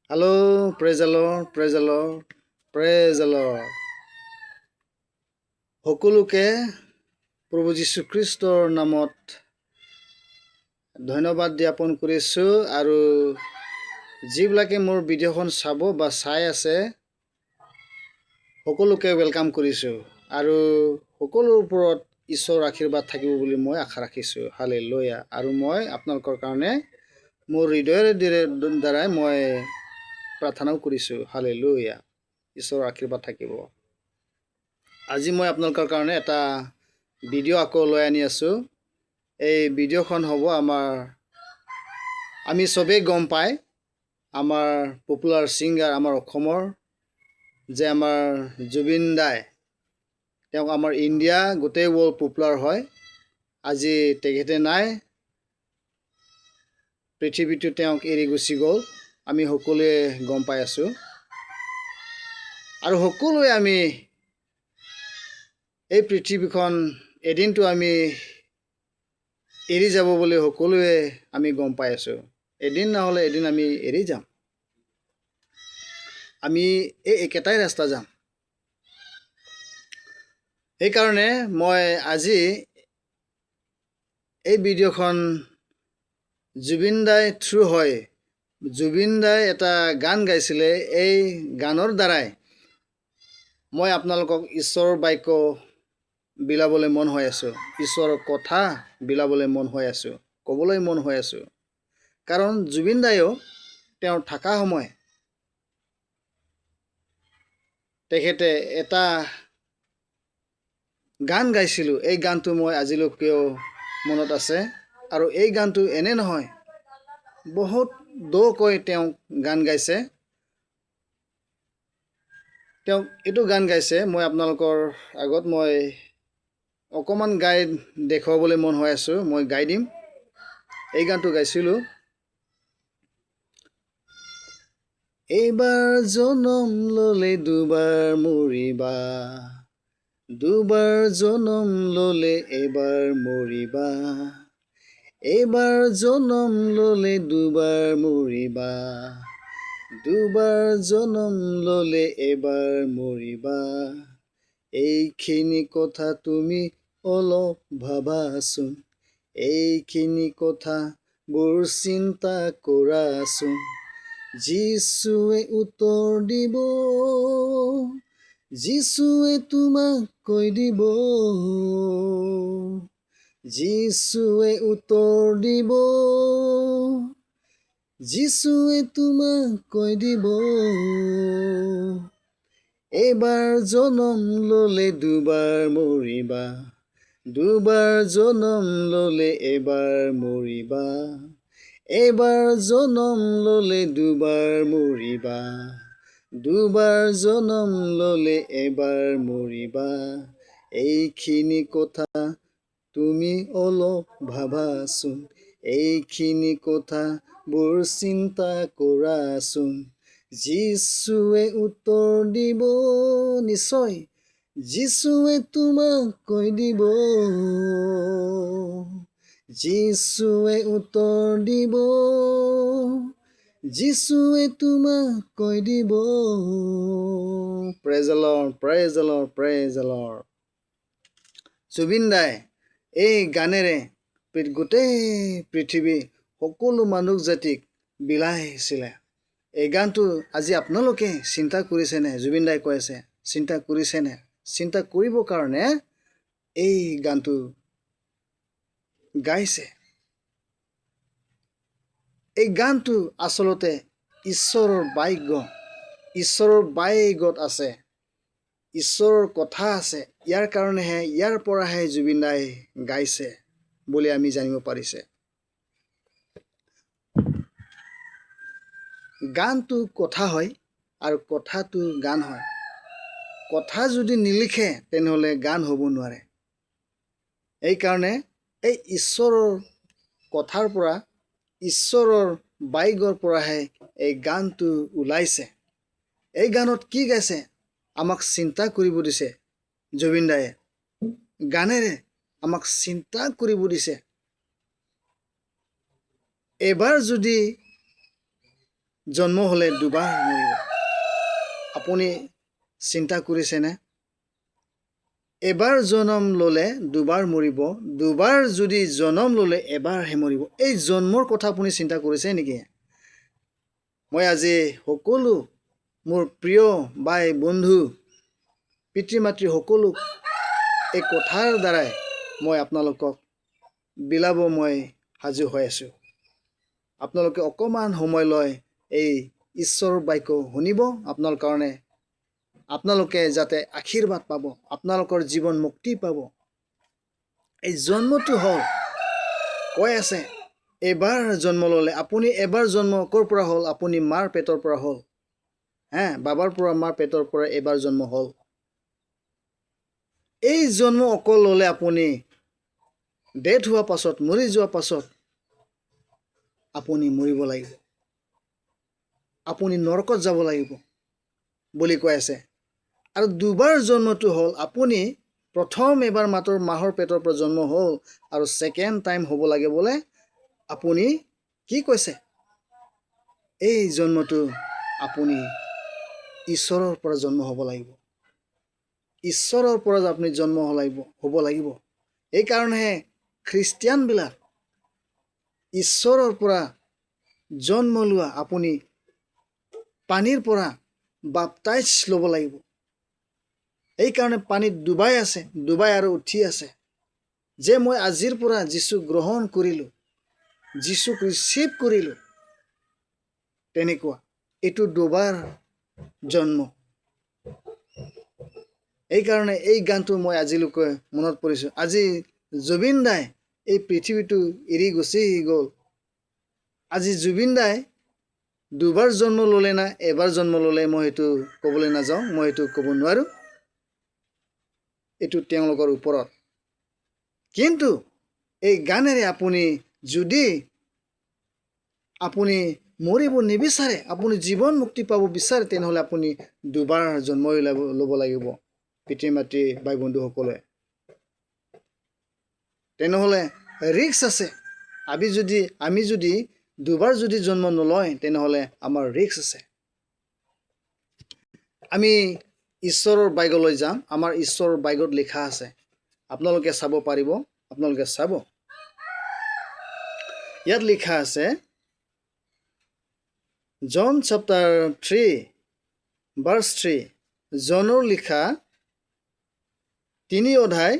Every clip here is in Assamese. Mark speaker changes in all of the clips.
Speaker 1: Hello, praise the Lord, praise the Lord, praise the Lord. সকলোকে প্ৰভু যীশু খ্ৰীষ্টৰ নামত ধন্যবাদ জ্ঞাপন কৰিছো আৰু যিবিলাকে মোৰ ভিডিঅ'খন চাব বা চাই আছে সকলোকে ওয়েলকাম কৰিছো আৰু সকলোৰ ওপৰত ঈশ্বৰৰ আশীৰ্বাদ থাকিব বুলি মই আশা ৰাখিছো। হালেলুয়া। আৰু মই আপোনালোকৰ কাৰণে মোৰ হৃদয়ৰ দ্বাৰাই মই প্ৰাৰ্থনাও কৰিছো। হালেলুয়া। ঈশ্বৰৰ আশীৰ্বাদ থাকিব। আজি মই আপোনালোকৰ কাৰণে এটা ভিডিঅ' আকৌ লৈ আনি আছো। এই ভিডিঅ'খন হ'ব আমি সবেই গম পাই আমাৰ পপুলাৰ ছিংগাৰ আমাৰ অসমৰ যে আমাৰ জুবিন দাই তেওঁক আমাৰ ইণ্ডিয়া গোটেই ৱৰ্ল্ড পপুলাৰ হয়। আজি তেখেতে নাই, পৃথিৱীটো তেওঁক এৰি গুচি গ'ল। আমি সকলোৱে গম পাই আছো আৰু সকলোৱে আমি এই পৃথিৱীখন এদিনটো আমি এৰি যাব বুলি সকলোৱে আমি গম পাই আছো। এদিন নহ'লে এদিন আমি এৰি যাম। আমি এই একেটাই ৰাস্তা যাম। সেইকাৰণে মই আজি এই ভিডিঅ'খন জুবিন দাই থ্ৰু হয়। জুবিন দাই এটা গান গাইছিলে। এই গানৰ দ্বাৰাই মই আপোনালোকক ঈশ্বৰৰ বাক্য বিলাবলৈ মন হৈ আছো। ঈশ্বৰৰ কথা বিলাবলৈ মন হৈ আছো, ক'বলৈ মন হৈ আছো। কাৰণ জুবিন দায়েও তেওঁৰ থকা সময় তেখেতে এটা গান গাইছিলোঁ। এই গানটো মই আজিলৈকেও মনত আছে আৰু এই গানটো এনে নহয়, বহুত দকৈ তেওঁ গান গাইছে। তেওঁ এইটো গান গাইছে, মই আপোনালোকৰ আগত মই অকণমান গাই দেখুৱাবলৈ মন হৈ আছো। মই গাই দিম। এই গানটো গাইছিলোঁ। এইবাৰ জনম ল'লে দুবাৰ মৰিবা, দুবাৰ জনম ল'লে এবাৰ মৰিবা, এইবাৰ জনম ল'লে দুবাৰ মৰিবা, দুবাৰ জনম ল'লে এবাৰ মৰিবা। এইখিনি কথা তুমি অলপ ভাবাচোন, এইখিনি কথা বৰ চিন্তা কৰাচোন। যীশুৱে উত্তৰ দিব, যীশুৱে তোমাক কৈ দিব, যীশুৱে উত্তৰ দিব, যীশুৱে তোমাক কৈ দিব। এবাৰ জনম ল'লে দুবাৰ মৰিবা, দুবাৰ জনম ল'লে এবাৰ মৰিবা, এবাৰ জনম ল'লে দুবাৰ মৰিবা, দুবাৰ জনম ল'লে এবাৰ মৰিবা। এইখিনি কথা তুমি অলপ ভাবাচোন, এইখিনি কথা বৰ চিন্তা কৰাচোন। যীশুৱে উত্তৰ দিব, নিশ্চয় যীশুৱে তোমাক কৈ দিব, যীশুৱে উত্তৰ দিব, যীশুৱে তোমাক কৈ দিব। Praise the lord, praise the lord, praise the lord. Zubeen দাই এই গানেৰে গোটেই পৃথিৱী সকলো মানুহ জাতিক বিলাইছিলে। এই গানটো আজি আপোনালোকে চিন্তা কৰিছেনে? জুবিন দাই কৈ আছে, চিন্তা কৰিছেনে? চিন্তা কৰিবৰ কাৰণে এই গানটো গাইছে। এই গানটো আচলতে ঈশ্বৰৰ বাক্য, ঈশ্বৰৰ বাক্যত আছে, ঈশ্বৰৰ কথা আছে। ইয়াৰ কাৰণেহে, ইয়াৰ পৰাহে জুবিন দাই গাইছে বুলি আমি জানিব পাৰিছে। গানটো কথা হয় আৰু কথাটো গান হয়। কথা যদি নিলিখে তেনেহ'লে গান হ'ব নোৱাৰে। এইকাৰণে এই ঈশ্বৰৰ কথাৰ পৰা, ঈশ্বৰৰ বাক্যৰ পৰাহে এই গানটো ওলাইছে। এই গানত কি গাইছে? আমাক চিন্তা কৰিব দিছে। জুবিন দায়ে গানেৰে আমাক চিন্তা কৰিব দিছে। এবাৰ যদি জন্ম হ'লে দুবাৰ মৰিব। আপুনি চিন্তা কৰিছেনে? এবাৰ জন্ম ল'লে দুবাৰ মৰিব, দুবাৰ যদি জন্ম ল'লে এবাৰহে মৰিব। এই জন্মৰ কথা আপুনি চিন্তা কৰিছে নেকি? মই আজি সকলো মোৰ প্ৰিয় বাই বন্ধু, পিতৃ মাতৃ সকলোক এই কথাৰ দ্বাৰাই মই আপোনালোকক বিলাব মই সাজু হৈ আছোঁ। আপোনালোকে অকণমান সময় লৈ এই ঈশ্বৰৰ বাক্য শুনিব আপোনালোকৰ কাৰণে। আপোনালোকে যাতে আশীৰ্বাদ পাব, আপোনালোকৰ জীৱন মুক্তি পাব। এই জন্মটো হ'ল, কৈ আছে এবাৰ জন্ম ল'লে, আপুনি এবাৰ জন্ম ক'ৰ পৰা হ'ল? আপুনি মাৰ পেটৰ পৰা হ'ল। বাবাৰ পৰা, মাৰ পেটৰ পৰা এবাৰ জন্ম হ'ল। এই জন্ম অকল ল'লে আপুনি ডেথ হোৱাৰ পাছত, মৰি যোৱাৰ পাছত আপুনি মৰিব লাগিব, আপুনি নৰকত যাব লাগিব বুলি কৈ আছে। আৰু দুবাৰ জন্মটো হ'ল, আপুনি প্ৰথম এবাৰ মাত্ৰ মাহৰ পেটৰ পৰা জন্ম হ'ল, আৰু ছেকেণ্ড টাইম হ'ব লাগে বোলে আপুনি কি কৈছে? এই জন্মটো আপুনি ঈশ্বৰৰ পৰা জন্ম হ'ব লাগিব। ঈশ্বৰৰ পৰা আপুনি জন্ম হ'ব লাগিব। এইকাৰণেহে খ্ৰীষ্টিয়ানবিলাক ঈশ্বৰৰ পৰা জন্ম লোৱা, আপুনি পানীৰ পৰা বাপটাইজ ল'ব লাগিব। এইকাৰণে পানীত ডুবাই আছে, ডুবাই আৰু উঠি আছে যে মই আজিৰ পৰা যীচু গ্ৰহণ কৰিলোঁ, যীচুক ৰিচিভ কৰিলোঁ। তেনেকুৱা এইটো দুবাৰ জন্ম। এইকাৰণে এই গানটো মই আজিলৈকে মনত পৰিছোঁ। আজি জুবিন দাই এই পৃথিৱীটো এৰি গুচি গ'ল। আজি জুবিন দাই দুবাৰ জন্ম ল'লে না এবাৰ জন্ম ল'লে মই সেইটো ক'বলৈ নাযাওঁ, মই সেইটো ক'ব নোৱাৰোঁ। এইটো তেওঁলোকৰ ওপৰত। কিন্তু এই গানেৰে আপুনি যদি আপুনি মৰিব নিবিচাৰে, আপুনি জীৱন মুক্তি পাব বিচাৰে, তেনেহ'লে আপুনি দুবাৰ জন্ম ল'ব লাগিব পিতৃ মাতৃ বাই বন্ধুসকলে। তেনেহ'লে ৰিস্ক আছে। আমি যদি দুবাৰ যদি জন্ম নলয়, তেনেহ'লে আমাৰ ৰিস্ক আছে। আমি ঈশ্বৰৰ বাইগলৈ যাম। আমাৰ ঈশ্বৰৰ বাইগত লিখা আছে, আপোনালোকে চাব পাৰিব, আপোনালোকে চাব। ইয়াত লিখা আছে জন চেপ্টাৰ 3 ভাৰ্চ 3, জনৰ লিখা 3 অধ্যায়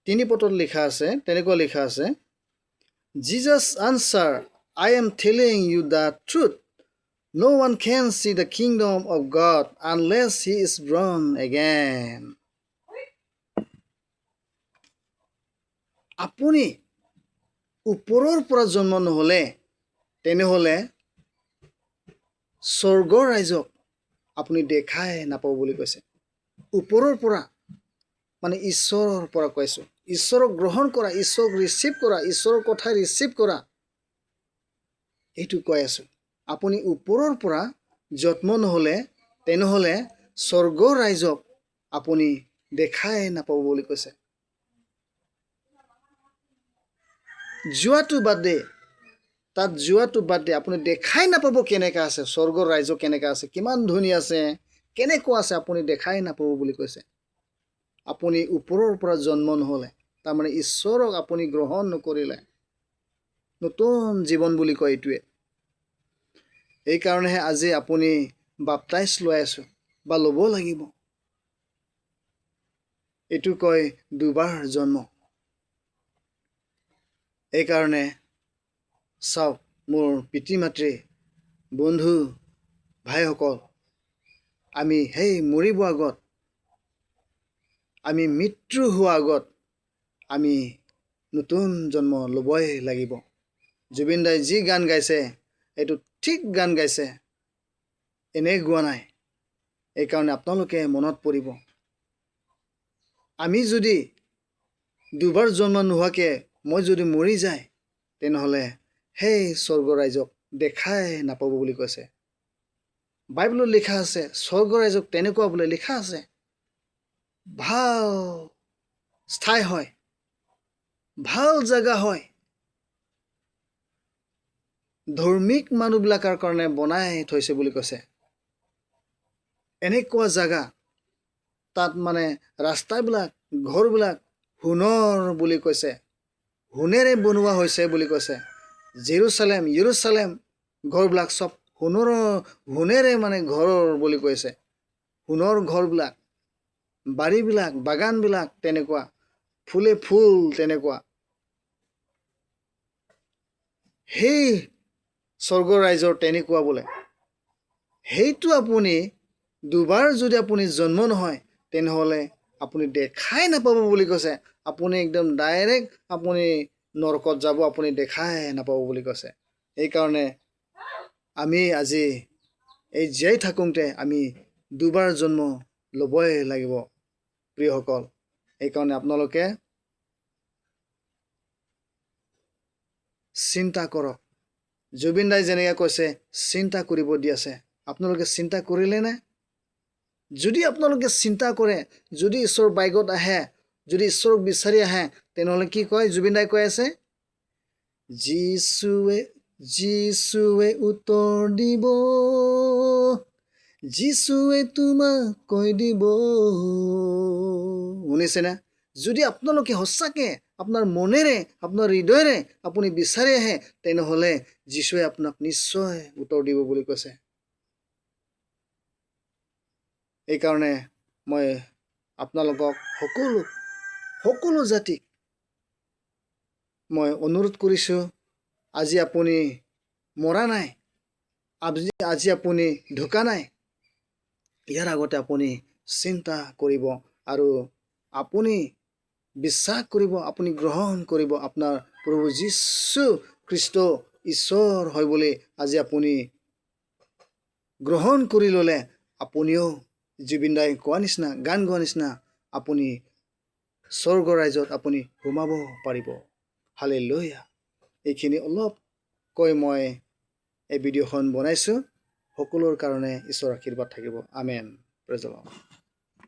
Speaker 1: 3 পদত লিখা আছে, তেনেকুৱা লিখা আছে, Jesus answer, I am telling you the truth. No one can see the kingdom of God unless he is born again. আপুনি ওপৰৰ পৰা জন্ম নহ'লে, তেনেহ'লে স্বৰ্গৰ ৰাজ্যক আপুনি দেখাই নাপাব বুলি কৈছে। ওপৰৰ পৰা মানে ঈশ্বৰৰ পৰা কৈছোঁ। ঈশ্বৰক গ্ৰহণ কৰা, ঈশ্বৰক ৰিচিভ কৰা, ঈশ্বৰৰ কথা ৰিচিভ কৰা, এইটো কৈ আছোঁ। আপুনি ওপৰৰ পৰা জন্ম নহ'লে, তেনেহ'লে স্বৰ্গৰ ৰাজ্যক আপুনি দেখাই নাপাব বুলি কৈছে। যোৱাটো বাদ দে, তাত যোৱাটো বাদ দে, আপুনি দেখাই নাপাব কেনেকৈ আছে, স্বৰ্গৰ ৰাজ্য কেনেকৈ আছে, কিমান ধুনীয়া আছে, কেনেকুৱা আছে, আপুনি দেখাই নাপাব বুলি কৈছে। আপুনি ওপৰৰ পৰা জন্ম নহ'লে, তাৰমানে ঈশ্বৰক আপুনি গ্ৰহণ নকৰিলে, নতুন জীৱন বুলি কয় এইটোৱে। এইকাৰণেহে আজি আপুনি বাপটাইজ লৈ আছোঁ বা ল'ব লাগিব। এইটো কয় দুবাৰ জন্ম। এইকাৰণে চাওক মোৰ পিতৃ মাতৃ বন্ধু ভাইসকল, আমি সেই মৰিব আগত, আমি মৃত্যু হোৱাৰ আগত আমি নতুন জন্ম ল'বই লাগিব। জুবিন দাই যি গান গাইছে, এইটো ঠিক গান গাইছে, এনেই গোৱা নাই। এইকাৰণে আপোনালোকে মনত পৰিব, আমি যদি দুবাৰ জন্ম নোহোৱাকৈ মই যদি মৰি যায়, তেনেহ'লে সেই স্বৰ্গ ৰাজ্যক দেখাই নাপাব বুলি কৈছে। বাইবেলত লিখা আছে স্বৰ্গ ৰাজ্যক তেনেকুৱা বোলে লিখা আছে, ভাল ঠাই হয়, ভাল জেগা হয়, ধাৰ্মিক মানুহবিলাকৰ কাৰণে বনাই থৈছে বুলি কৈছে। এনেকুৱা জাগা তাত মানে ৰাস্তাবিলাক ঘৰবিলাক সোণৰ বুলি কৈছে, সোণেৰে বনোৱা হৈছে বুলি কৈছে। জেৰুচালেম ঘৰবিলাক চব সোণেৰে মানে ঘৰৰ বুলি কৈছে। সোণৰ ঘৰবিলাক, বাৰীবিলাক, বাগানবিলাক তেনেকুৱা, ফুলে ফুল তেনেকুৱা। সেই স্বৰ্গৰ ৰাজ্যৰ তেনেকুৱা বোলে। সেইটো আপুনি দুবাৰ যদি আপুনি জন্ম নহয় তেনেহ'লে আপুনি দেখাই নাপাব বুলি কৈছে। আপুনি একদম ডাইৰেক্ট আপুনি নৰকত যাব, আপুনি দেখাই নাপাব বুলি কৈছে। সেইকাৰণে আমি আজি এই জীয়াই থাকোঁতে আমি দুবাৰ জন্ম ল'বই লাগিব প্ৰিয়সকল। সেইকাৰণে আপোনালোকে চিন্তা কৰক। জুবিন দাই যেনেকৈ কৈছে চিন্তা কৰিব দি আছে, আপোনালোকে চিন্তা কৰিলেনে? যদি আপোনালোকে চিন্তা কৰে, যদি ঈশ্বৰৰ বাইগত আহে, যদি ঈশ্বৰক বিচাৰি আহে, তেনেহ'লে কি কয়? জুবিন দাই কৈ আছে, যীশুৱে উত্তৰ দিব, যীশুৱে তোমাক কৈ দিব। শুনিছেনে? যদি আপোনালোকে সঁচাকে আপোনাৰ মনেৰে, আপোনাৰ হৃদয়েৰে আপুনি বিচাৰি আহে, তেনেহ'লে যীশুৱে আপোনাক নিশ্চয় উত্তৰ দিব বুলি কৈছে। এইকাৰণে মই আপোনালোকক সকলো জাতিক মই অনুৰোধ কৰিছোঁ, আজি আপুনি মৰা নাই, আজি আপুনি ঢুকা নাই, ইয়াৰ আগতে আপুনি চিন্তা কৰিব আৰু আপুনি বিশ্বাস কৰিব, আপুনি গ্ৰহণ কৰিব আপোনাৰ প্ৰভু যীশু খ্ৰীষ্ট ঈশ্বৰ হয় বুলি আজি আপুনি গ্ৰহণ কৰি ল'লে, আপুনিও জুবিন দাই কোৱা নিচিনা, গান গোৱা নিচিনা আপুনি স্বৰ্গৰ ৰাজ্যত আপুনি সোমাব পাৰিব। হালেলুয়া। এইখিনি অলপ কৈ মই এই ভিডিঅ'খন বনাইছোঁ। সকলোৰ কাৰণে ঈশ্বৰৰ আশীৰ্বাদ থাকিব। আমেন। Praise the lord.